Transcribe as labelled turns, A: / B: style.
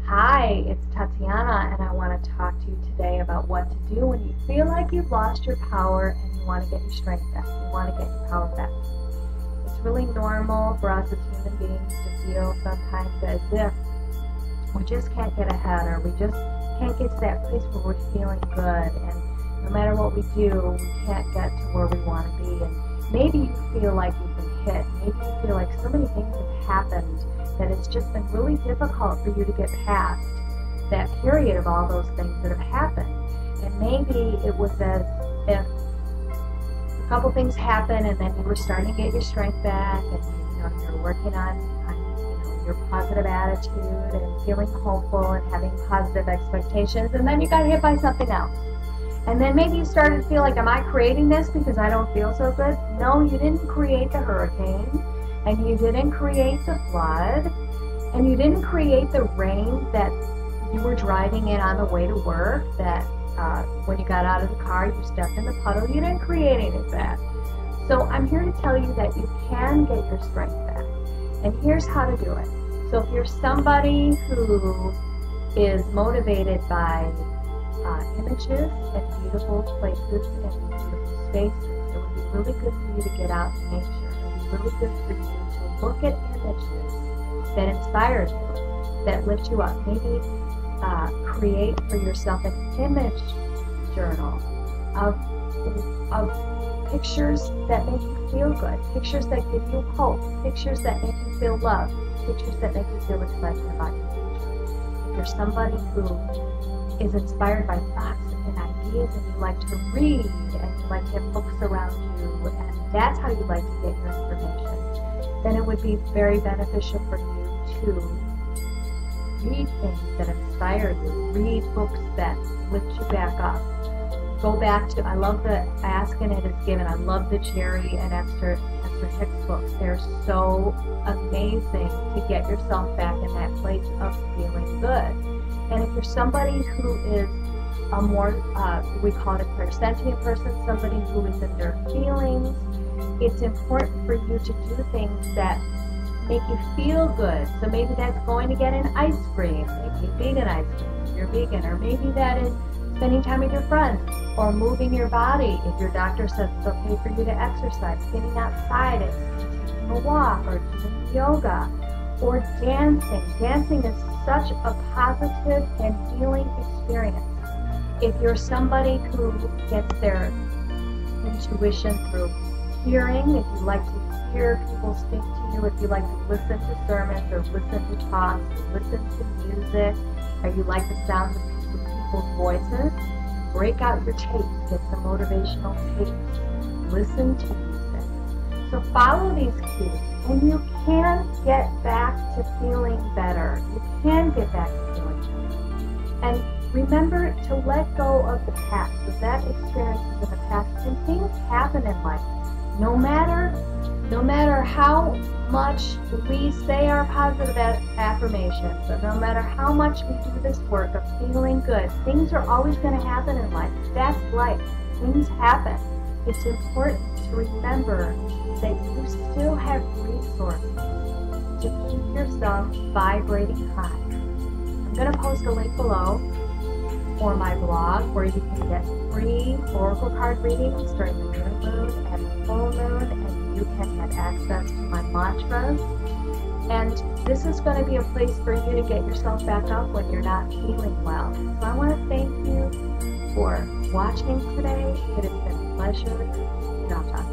A: Hi, it's Tatiana, and I want to talk to you today about what to do when you feel like you've lost your power and you want to get your strength back. You want to get your power back. It's really normal for us as human beings to feel sometimes as if we just can't get ahead, or we just can't get to that place where we're feeling good, and no matter what we do, we can't get to where we want to be. And maybe you feel like you've been hit. Maybe you feel like so many things have happened that it's just been really difficult for you to get past that period of all those things that have happened. And maybe it was as if a couple things happened and then you were starting to get your strength back, and you're working on your positive attitude and feeling hopeful and having positive expectations, and then you got hit by something else. And then maybe you started to feel like, am I creating this because I don't feel so good? No, you didn't create the hurricane, and you didn't create the flood, and you didn't create the rain that you were driving in on the way to work, that when you got out of the car you stepped in the puddle. You didn't create any of that. So I'm here to tell you that you can get your strength back. And here's how to do it. So if you're somebody who is motivated by images and beautiful places and beautiful spaces, it would be really good for you to get out in nature. It would be really good for you to look at images that inspire you, that lift you up. Maybe create for yourself an image journal of pictures that make you feel good, pictures that give you hope, pictures that make you feel loved, pictures that make you feel excited about your future. If you're somebody who is inspired by thoughts and ideas, and you like to read, and you like to have books around you, and that's how you like to get your information, then it would be very beneficial for you to read things that inspire you, read books that lift you back up. Go back to, I love the Ask and It Is Given. I love the Jerry and Esther Hicks books. They're so amazing to get yourself back in that place of feeling good. And if you're somebody who is a more, we call it a clairsentient person, somebody who is in their feelings, it's important for you to do things that make you feel good. So maybe that's going to get an ice cream, maybe vegan ice cream if you're vegan, or maybe that is spending time with your friends, or moving your body if your doctor says it's okay for you to exercise, getting outside and taking a walk, or doing yoga, or dancing. Dancing is such a positive and healing experience. If you're somebody who gets their intuition through hearing, if you like to hear people speak to you, if you like to listen to sermons or listen to talks, or listen to music, or you like the sounds of people's voices, break out your tapes, get some motivational tapes, listen to music. So follow these cues, and you can get back to feeling better. You can get back to feeling better. And remember to let go of the past. If that experience is in the past, and things happen in life, no matter how much we say our positive affirmations, or no matter how much we do this work of feeling good, things are always going to happen in life. That's life. Things happen. It's important to remember that you still have resources to keep yourself vibrating high. I'm going to post a link below for my blog where you can get free oracle card readings during the new moon and the full moon, and you can have access to my mantras. And this is going to be a place for you to get yourself back up when you're not feeling well. So I want to thank you for watching today. It has been a pleasure. Namaste.